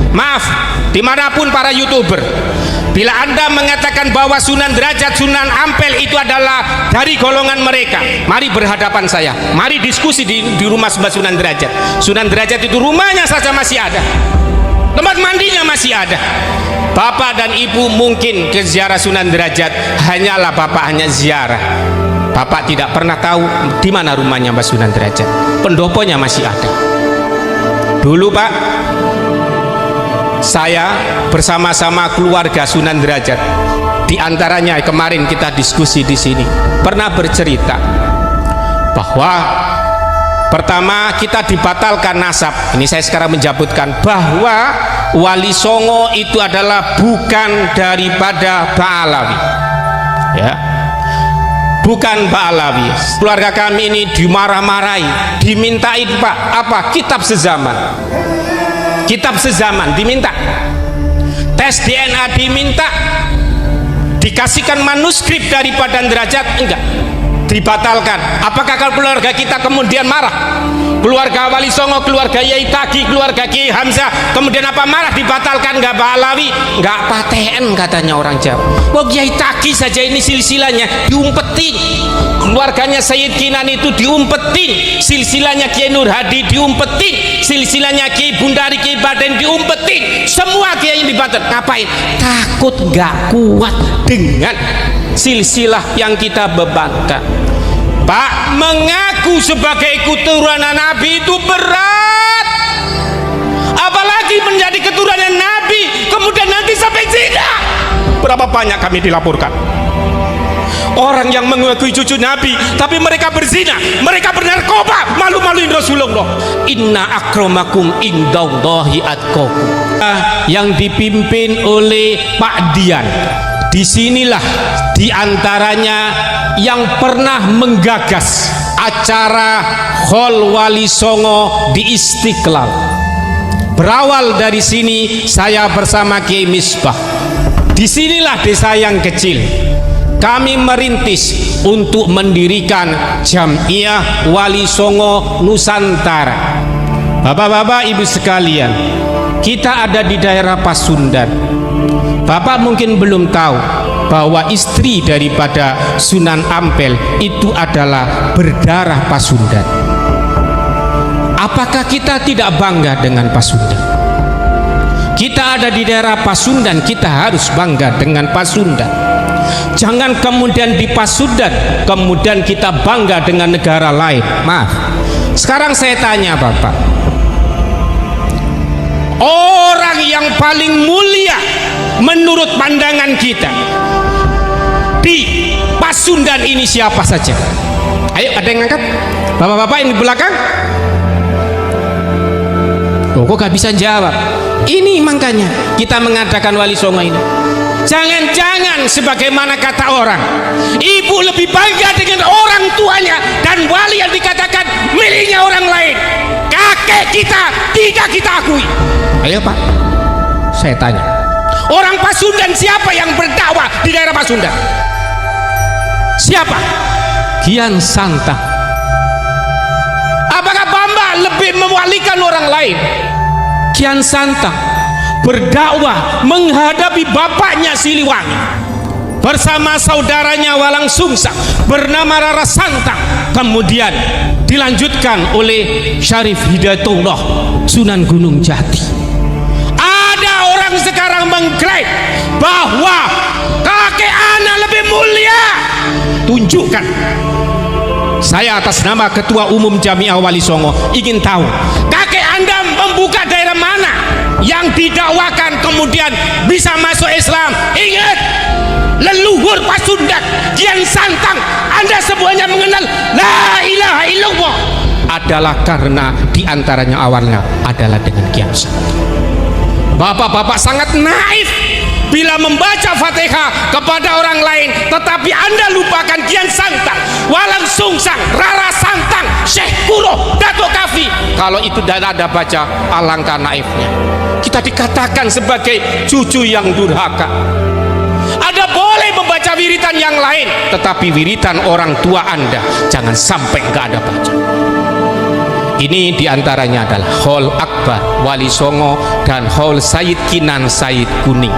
Maaf, dimanapun para YouTuber, bila Anda mengatakan bahwa Sunan Derajat, Sunan Ampel itu adalah dari golongan mereka, mari berhadapan saya, mari diskusi di rumah Mbah Sunan Derajat. Sunan Derajat itu rumahnya saja masih ada, tempat mandinya masih ada. Bapak dan Ibu mungkin ke ziarah Sunan Derajat, hanyalah Bapak hanya ziarah. Bapak tidak pernah tahu di mana rumahnya Mbah Sunan Derajat. Pendoponya masih ada. Dulu Pak, saya bersama-sama keluarga Sunan Derajat, di antaranya kemarin kita diskusi di sini, pernah bercerita bahwa pertama kita dibatalkan nasab. Ini saya sekarang menjabutkan bahwa Wali Songo itu adalah bukan daripada Ba'alawi, ya, bukan Ba'alawi. Keluarga kami ini dimarah-marahi, dimintain Pak apa, kitab sezaman, kitab sezaman diminta, tes DNA diminta, dikasihkan manuskrip daripada Derajat, enggak, dibatalkan. Apakah kalau keluarga kita kemudian marah? Keluarga Wali Songo, keluarga Yai Tagi, keluarga Kiai Hamzah kemudian apa, marah dibatalkan? Enggak Ba'alawi, enggak paten katanya orang Jawa. Oh, Yai Tagi saja ini silsilahnya diumpetin, keluarganya Sayyid Kinan itu diumpetin, silsilahnya Kiai Nur Hadi diumpetin, silsilahnya Kiai Bundari, Kiai Baden diumpetin, semua kiai dibatalkan. Ngapain? Takut enggak kuat dengan silsilah yang kita bebankan. Pak, mengaku sebagai keturunan Nabi itu berat, apalagi menjadi keturunan Nabi kemudian nanti sampai zina. Berapa banyak kami dilaporkan orang yang mengakui cucu Nabi tapi mereka berzina, mereka bernarkoba, malu-maluin Rasulullah. Inna akramakum indallahi atqakum, yang dipimpin oleh Pak Dian. Disinilah diantaranya yang pernah menggagas acara Hol Wali Songo di Istiqlal. Berawal dari sini saya bersama Kiai Misbah. Disinilah desa yang kecil kami merintis untuk mendirikan Jamiah Wali Songo Nusantara. Bapak-bapak, ibu sekalian, kita ada di daerah Pasundan. Bapak mungkin belum tahu bahwa istri daripada Sunan Ampel itu adalah berdarah Pasundan. Apakah kita tidak bangga dengan Pasundan? Kita ada di daerah Pasundan, kita harus bangga dengan Pasundan. Jangan kemudian di Pasundan kemudian kita bangga dengan negara lain. Maaf, sekarang saya tanya Bapak, orang yang paling mulia menurut pandangan kita di Pasundan ini siapa saja? Ayo, ada yang ngangkat? Bapak-bapak yang di belakang? Oh, kok gak bisa jawab? Ini makanya kita mengadakan Wali Songo ini. Jangan-jangan sebagaimana kata orang, ibu lebih bangga dengan orang tuanya dan wali yang dikatakan miliknya orang lain. Kakek kita tidak kita akui. Ayo Pak, saya tanya, orang Pasundan siapa yang berdakwah di daerah Pasundan? Siapa? Kian Santang. Apakah Bamba lebih mewalikan orang lain? Kian Santang berdakwah menghadapi bapaknya Siliwangi bersama saudaranya Walang Sungsang bernama Rara Santang, kemudian dilanjutkan oleh Syarif Hidayatullah Sunan Gunung Jati. Ada orang sekarang mengklaim bahwa kakek anak lebih mulia. Tunjukkan. Saya atas nama Ketua Umum Jamiah Wali Songo ingin tahu, kakek Anda membuka daerah mana yang didakwakan kemudian bisa masuk Islam? Ingat, leluhur Pasundan, Kian Santang, Anda semuanya mengenal la ilaha illallah adalah karena diantaranya awalnya adalah dengan Kian Santang. Bapak-bapak sangat naif bila membaca Fatihah kepada orang lain, tetapi Anda lupakan Kian Santang, Walang Sungsang, Rara Santang, Syekh Kuro, Dato Kafi. Kalau itu tidak ada baca, alangkah naifnya. Kita dikatakan sebagai cucu yang durhaka. Anda boleh membaca wiritan yang lain, tetapi wiritan orang tua Anda jangan sampai nggak ada baca. Ini diantaranya adalah Haul Akbar Wali Songo dan Haul Sayyid Kinan Said Kuning.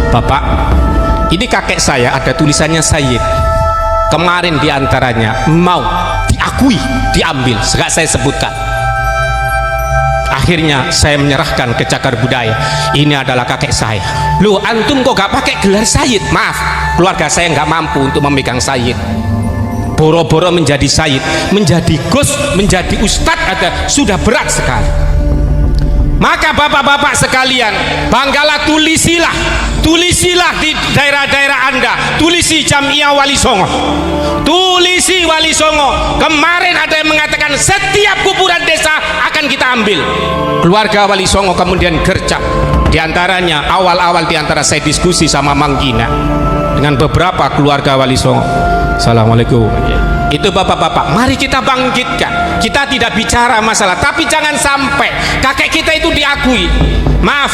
Bapak, ini kakek saya ada tulisannya Sayyid. Kemarin diantaranya mau diakui, diambil, segala saya sebutkan. Akhirnya saya menyerahkan ke Cagar Budaya. Ini adalah kakek saya. Loh, antum kok gak pakai gelar Sayyid? Maaf, keluarga saya nggak mampu untuk memegang Sayyid. Boro-boro menjadi Sayyid, menjadi Gus, menjadi Ustadz ada sudah berat sekali. Maka bapak-bapak sekalian, banggalah, tulisilah di daerah-daerah Anda, tulisi Jamiah Wali Songo, tulisi Wali Songo. Kemarin ada yang mengatakan setiap kuburan desa akan kita ambil. Keluarga Wali Songo kemudian gercep. Di antaranya awal-awal diantara saya diskusi sama Mang Gina dengan beberapa keluarga Wali Songo. Assalamualaikum. Itu bapak-bapak, mari kita bangkitkan. Kita tidak bicara masalah, tapi jangan sampai kakek kita itu diakui. Maaf,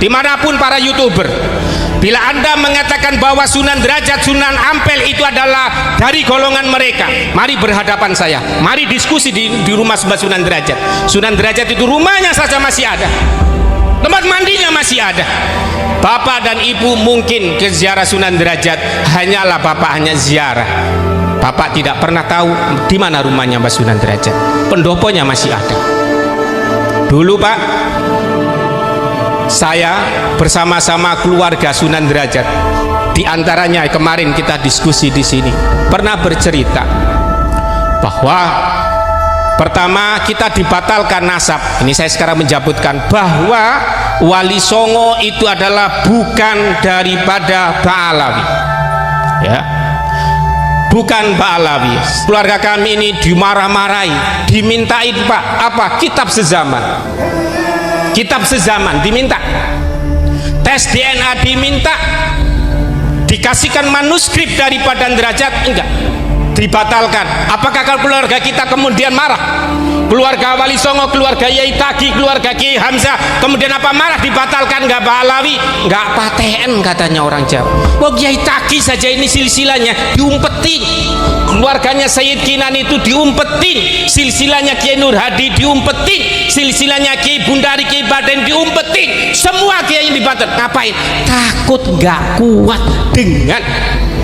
dimanapun para YouTuber, bila Anda mengatakan bahwa Sunan Derajat, Sunan Ampel itu adalah dari golongan mereka, mari berhadapan saya, mari diskusi di rumah Mbah Sunan Derajat. Sunan Derajat itu rumahnya saja masih ada, tempat mandinya masih ada. Bapak dan ibu mungkin ke ziarah Sunan Derajat, hanyalah bapak hanya ziarah. Bapak tidak pernah tahu di mana rumahnya Mbah Sunan Derajat. Pendoponya masih ada. Dulu Pak, saya bersama-sama keluarga Sunan Derajat, di antaranya kemarin kita diskusi di sini, pernah bercerita bahwa pertama kita dibatalkan nasab. Ini saya sekarang menjabutkan bahwa Wali Songo itu adalah bukan daripada Ba'alawi, ya, bukan Ba'alawi. Keluarga kami ini dimarah-marahi, dimintain Pak apa, kitab sezaman, kitab sezaman diminta, tes DNA diminta, dikasihkan manuskrip daripada Derajat, enggak, dibatalkan. Apakah keluarga kita kemudian marah? Keluarga Wali Songo, keluarga Yai Tagi, keluarga Kiai Hamzah, kemudian apa, marah dibatalkan? Enggak Ba'alawi, enggak paten katanya orang Jawa. Wah, Yai Tagi saja ini silsilahnya diumpetin, keluarganya Sayyid Kinan itu diumpetin, silsilahnya Kiai Nur Hadi diumpetin, silsilahnya Kiai Bundari, Kiai Baden diumpetin, semua kiai dibatalkan. Ngapain? Takut enggak kuat dengan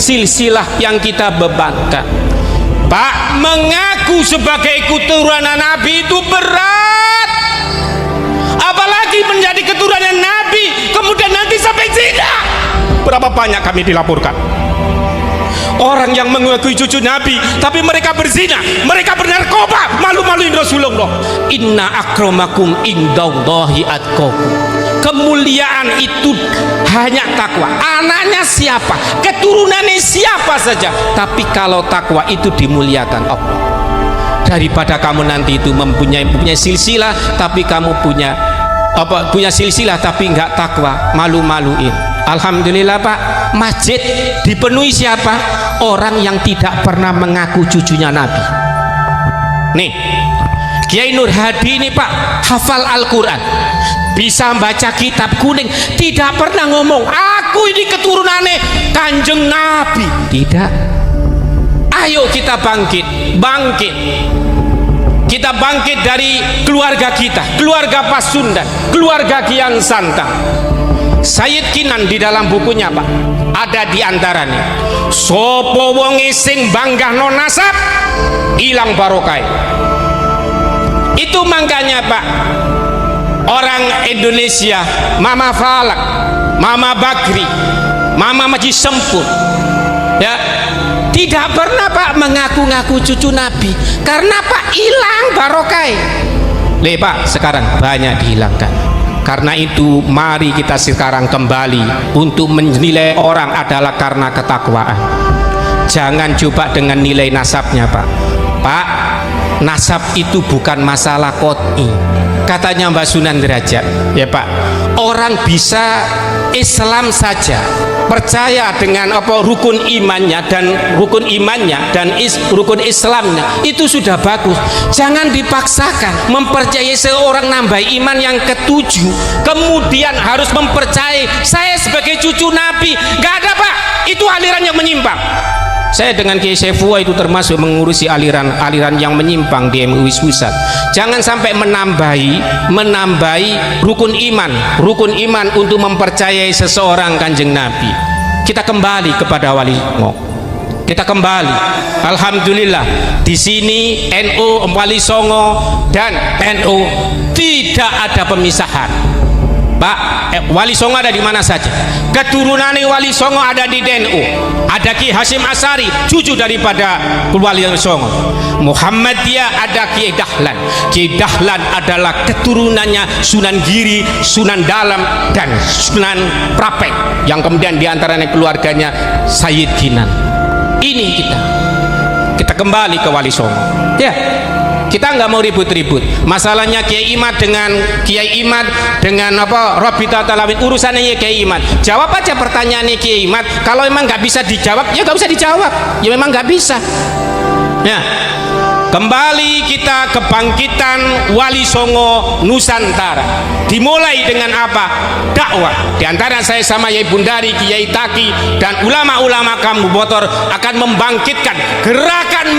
silsilah yang kita bebankan. Pak, mengaku sebagai keturunan Nabi itu berat, apalagi menjadi keturunan Nabi kemudian nanti sampai zina. Berapa banyak kami dilaporkan orang yang mengakui cucu Nabi tapi mereka berzina, mereka bernarkoba, malu-maluin Rasulullah. Inna akramakum indallahi atqakum. Kemuliaan itu hanya takwa. Anaknya siapa, keturunannya siapa saja, tapi kalau takwa itu dimuliakan Allah. Daripada kamu nanti itu mempunyai silsilah tapi kamu punya silsilah tapi enggak takwa, malu-maluin. Alhamdulillah Pak, masjid dipenuhi siapa? Orang yang tidak pernah mengaku cucunya Nabi. Nih, Kiai Nur Hadi ini Pak, hafal Al-Quran, bisa baca kitab kuning, tidak pernah ngomong aku ini keturunannya Kanjeng Nabi. Tidak. Ayo kita bangkit. Kita bangkit dari keluarga kita, keluarga Pasundan, keluarga Kian Santang. Sayyid Kinan di dalam bukunya Pak, ada di antaranya, sopo wonge sing banggahno nasab ilang barokah. Itu makanya Pak, orang Indonesia, Mama Falak, Mama Bakri, Mama Maji Sempur, ya, tidak pernah Pak mengaku-ngaku cucu Nabi. Karena Pak hilang barokah. Pak, sekarang banyak dihilangkan. Karena itu mari kita sekarang kembali untuk menilai orang adalah karena ketakwaan. Jangan coba dengan nilai nasabnya Pak. Pak, nasab itu bukan masalah qot'i. Katanya Mbah Sunan Derajat, ya Pak, orang bisa Islam saja, percaya dengan rukun imannya dan rukun Islamnya, itu sudah bagus. Jangan dipaksakan mempercayai seorang nambah iman yang ketujuh kemudian harus mempercayai saya sebagai cucu Nabi. Gak ada Pak, itu aliran yang menyimpang. Saya dengan Kiai Saifullah itu termasuk mengurusi aliran-aliran yang menyimpang di MUI Pusat. Jangan sampai menambahi rukun iman untuk mempercayai seseorang Kanjeng Nabi. Kita kembali kepada Wali Songo. Kita kembali. Alhamdulillah di sini NU, Wali Songo dan NU tidak ada pemisahan. Pak, Wali Songo ada di mana saja. Keturunan Wali Songo ada di NU. Ada Ki Hasyim Asy'ari, cucu daripada Wali Songo. Muhammadiyah ada Kiai Dahlan. Kiai Dahlan adalah keturunannya Sunan Giri, Sunan Dalam dan Sunan Prapek, yang kemudian diantaranya keluarganya Sayyid Kinan. Ini kita kembali ke Wali Songo. Ya, kita nggak mau ribut-ribut. Masalahnya Kiai Imad dengan Rabita Talawin, urusannya Kiai Imad. Jawab aja pertanyaannya Kiai Imad. Kalau memang nggak bisa dijawab, ya nggak usah dijawab. Ya memang nggak bisa. Ya, kembali kita kebangkitan Wali Songo Nusantara. Dimulai dengan apa? Dakwah. Di antara saya sama Yai Bundari, Kiai Taki dan ulama-ulama kamu Botor akan membangkitkan gerakan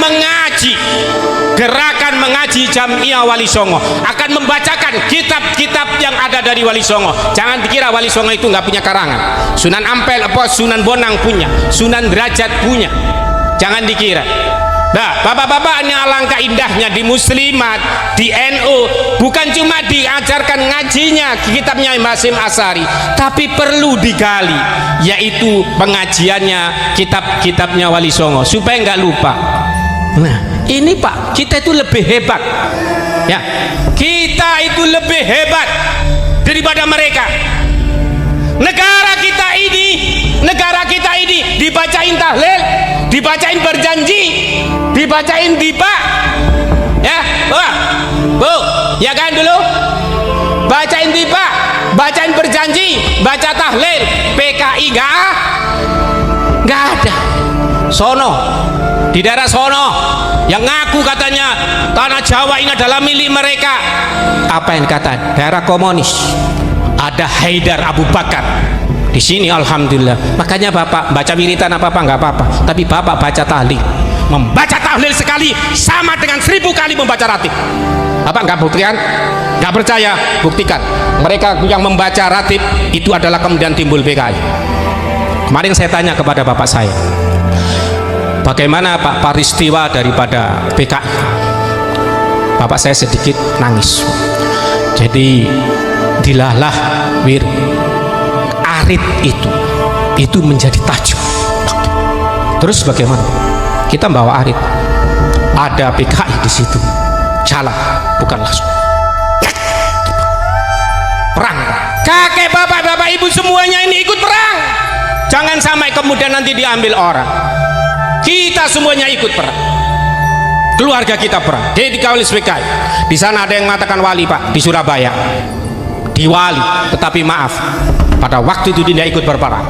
mengaji Jamiah Wali Songo, akan membacakan kitab-kitab yang ada dari Wali Songo. Jangan dikira Wali Songo itu nggak punya karangan. Sunan Ampel, Sunan Bonang punya, Sunan Derajat punya. Jangan dikira. Nah, bapak-bapak, ini alangkah indahnya di Muslimat, di NU, bukan cuma diajarkan ngajinya kitabnya Hasyim Asy'ari, tapi perlu digali, yaitu pengajiannya kitab-kitabnya Wali Songo, supaya nggak lupa. Nah, ini Pak, kita itu lebih hebat, ya, kita itu lebih hebat daripada mereka. Negara kita ini dibacain tahlil, dibacain berjanji, dibacain diba, ya, Bu, ya kan dulu, bacain diba, bacain berjanji, baca tahlil. PKI nggak ada. Sono, di daerah sono, yang ngaku katanya tanah Jawa ini adalah milik mereka. Apa yang kata? Daerah komunis. Ada Haidar Abu Bakar. Di sini alhamdulillah. Makanya Bapak baca wiritan apa-apa nggak apa-apa, tapi Bapak baca tahlil. Membaca tahlil sekali sama dengan 1000 kali membaca ratib. Bapak nggak buktikan? Nggak percaya? Buktikan. Mereka yang membaca ratib itu adalah kemudian timbul PKI. Kemarin saya tanya kepada Bapak saya, bagaimana Pak peristiwa daripada PKI? Bapak saya sedikit nangis. Jadi dilalah arit itu menjadi tajuk. Terus bagaimana? Kita bawa arit, ada PKI di situ, jalan, bukan langsung perang. Kakek, bapak, ibu semuanya ini ikut perang. Jangan sampai kemudian nanti diambil orang. Kita semuanya ikut perang. Keluarga kita perang. Jadi dikawal PKI. Di sana ada yang mengatakan wali Pak di Surabaya. Di Wali, tetapi maaf, pada waktu itu tidak ikut berperang.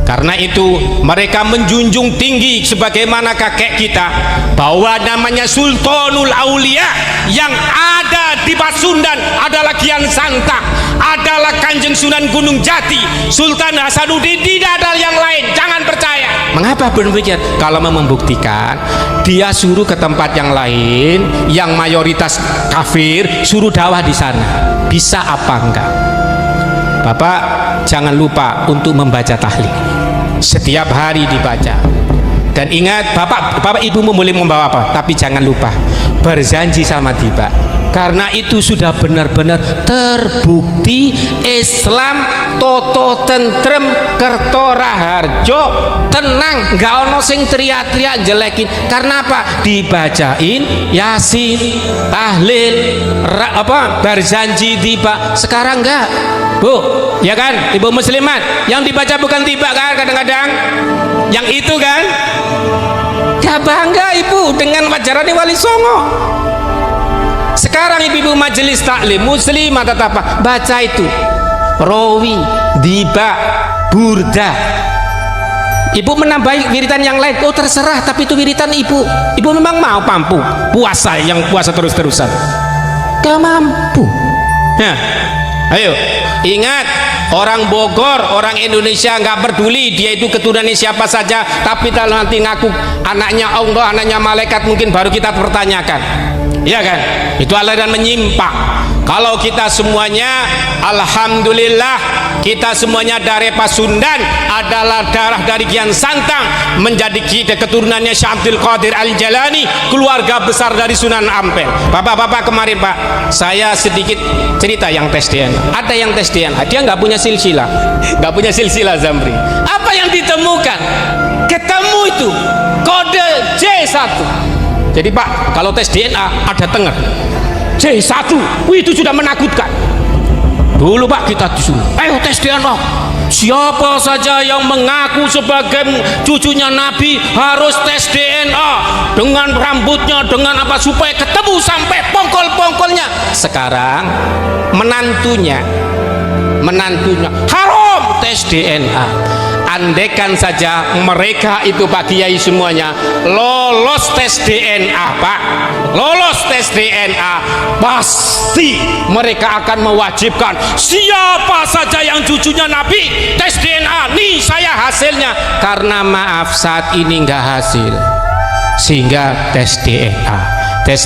Karena itu mereka menjunjung tinggi sebagaimana kakek kita, bahwa namanya Sultanul Aulia yang ada di Pasundan adalah Kian Santang, adalah Kanjeng Sunan Gunung Jati, Sultan Hasanuddin, tidak ada yang lain. Jangan percaya. Mengapa berpikir? Kalau mau membuktikan, dia suruh ke tempat yang lain yang mayoritas kafir, suruh dakwah di sana. Bisa apa enggak? Bapak jangan lupa untuk membaca tahlil. Setiap hari dibaca. Dan ingat, bapak ibumu boleh membawa apa, tapi jangan lupa berjanji sama tiba. Karena itu sudah benar-benar terbukti Islam toto tentrem kerto raharjo tenang, nggak ono sing teriak-teriak jelekin. Karena apa? Dibacain Yasin, tahlil, berjanji tiba. Sekarang enggak, Bu, ya kan, ibu muslimat, yang dibaca bukan tiba kan kadang-kadang, yang itu kan. Gak bangga ibu dengan wajarannya Wali Songo. Sekarang ibu-ibu majelis taklim muslimah tetap baca itu rawi, diba, burda. Ibu menambahi wiritan yang lain, oh terserah, tapi itu wiritan ibu. Ibu memang mau mampu puasa, yang puasa terus-terusan gak mampu. Nah, ayo ingat, Orang Bogor, orang Indonesia nggak peduli dia itu keturunannya siapa saja, tapi kalau nanti ngaku anaknya Allah, anaknya malaikat, mungkin baru kita pertanyakan, ya kan? Itu aliran menyimpang. Kalau kita semuanya, alhamdulillah, kita semuanya dari Pasundan, adalah darah dari Kian Santang, menjadi kita keturunannya Syekh Abdul Qadir Al-Jalani, keluarga besar dari Sunan Ampel. Bapak-bapak, kemarin Pak, saya sedikit cerita yang tes DNA. Ada yang tes DNA, dia nggak punya silsilah, Zamri. Apa yang ditemukan? Ketemu itu kode J1. Jadi Pak, kalau tes DNA ada tengah J1, wih, itu sudah menakutkan. Dulu Pak kita disuruh, ayo tes DNA. Siapa saja yang mengaku sebagai cucunya Nabi harus tes DNA dengan rambutnya, dengan apa, supaya ketemu sampai pongkol-pongkolnya. Sekarang menantunya haram tes DNA. Andaikan saja mereka itu Pak Kiai semuanya lolos tes DNA, Pak, lolos tes DNA, pasti mereka akan mewajibkan siapa saja yang cucunya Nabi tes DNA. Nih saya hasilnya. Karena maaf saat ini nggak hasil, sehingga tes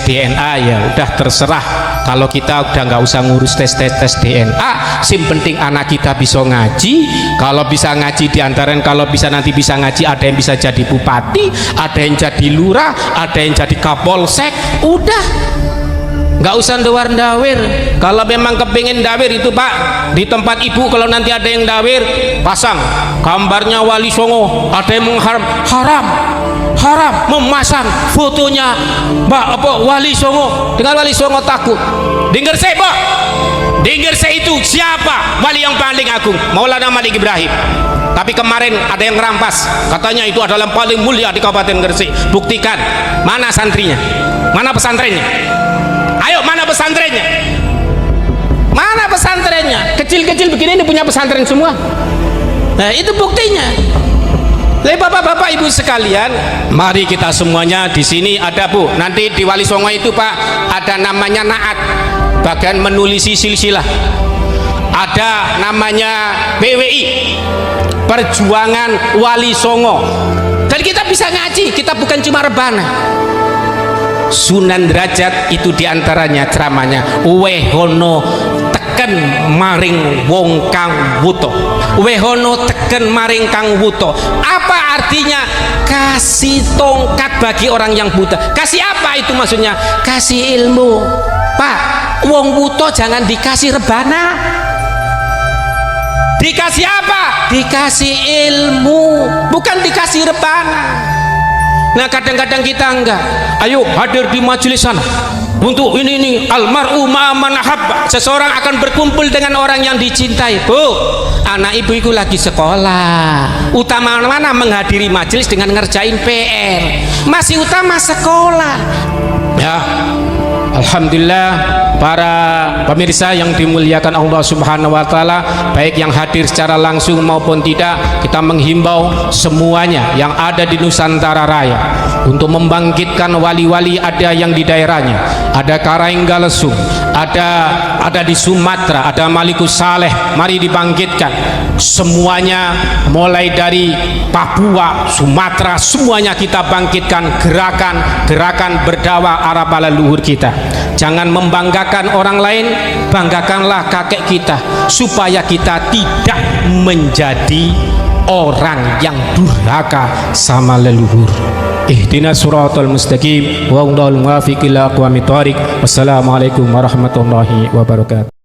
DNA ya udah terserah. Kalau kita udah nggak usah ngurus tes DNA, sim penting anak kita bisa ngaji. Kalau bisa ngaji diantarain, kalau bisa nanti bisa ngaji, ada yang bisa jadi bupati, ada yang jadi lurah, ada yang jadi kapolsek. Udah nggak usah ndawir. Kalau memang kepingin dawir itu Pak, di tempat ibu kalau nanti ada yang dawir, pasang gambarnya Wali Songo. Ada yang haram memasang fotonya Wali Songo, dengan Wali Songo takut. Dengar saya Pak, dengar saya itu siapa wali yang paling agung? Maulana Malik Ibrahim. Tapi kemarin ada yang rampas, katanya itu adalah yang paling mulia di Kabupaten Gresik. Buktikan, mana santrinya, mana pesantrennya? Ayo, mana pesantrennya? Mana pesantrennya? Kecil-kecil begini ini punya pesantren semua. Nah, itu buktinya. Jadi bapak-bapak ibu sekalian, mari kita semuanya di sini ada Bu. Nanti di Wali Songo itu Pak ada namanya naat, bagian menulisi silsilah. Ada namanya PWI, Perjuangan Wali Songo. Dan kita bisa ngaji, kita bukan cuma rebana. Sunan Derajat itu diantaranya ceramahnya wehono teken maring wong kang wuto, wehono teken maring kang wuto. Apa artinya? Kasih tongkat bagi orang yang buta. Kasih apa itu maksudnya? Kasih ilmu Pak. Wong wuto jangan dikasih rebana. Dikasih apa? Dikasih ilmu, bukan dikasih rebana. Nah kadang-kadang kita enggak, ayo hadir di majelis sana untuk ini almar'u ma'aman ahabba, seseorang akan berkumpul dengan orang yang dicintai. Bu, anak ibu itu lagi sekolah, utama mana menghadiri majelis dengan ngerjain PR, masih utama sekolah ya. Alhamdulillah para pemirsa yang dimuliakan Allah Subhanahu wa taala, baik yang hadir secara langsung maupun tidak, kita menghimbau semuanya yang ada di Nusantara Raya untuk membangkitkan wali-wali. Ada yang di daerahnya, ada Karanggalesung, ada di Sumatera, ada Malikus Saleh. Mari dibangkitkan semuanya, mulai dari Papua, Sumatera, semuanya kita bangkitkan gerakan berdakwah Arab ala luhur kita. Jangan membanggakan orang lain, banggakanlah kakek kita, supaya kita tidak menjadi orang yang durhaka sama leluhur. Ihdinas siratal mustaqim wa huwal muwaffiq ila aqwamit thoriq. Wassalamualaikum warahmatullahi wabarakatuh.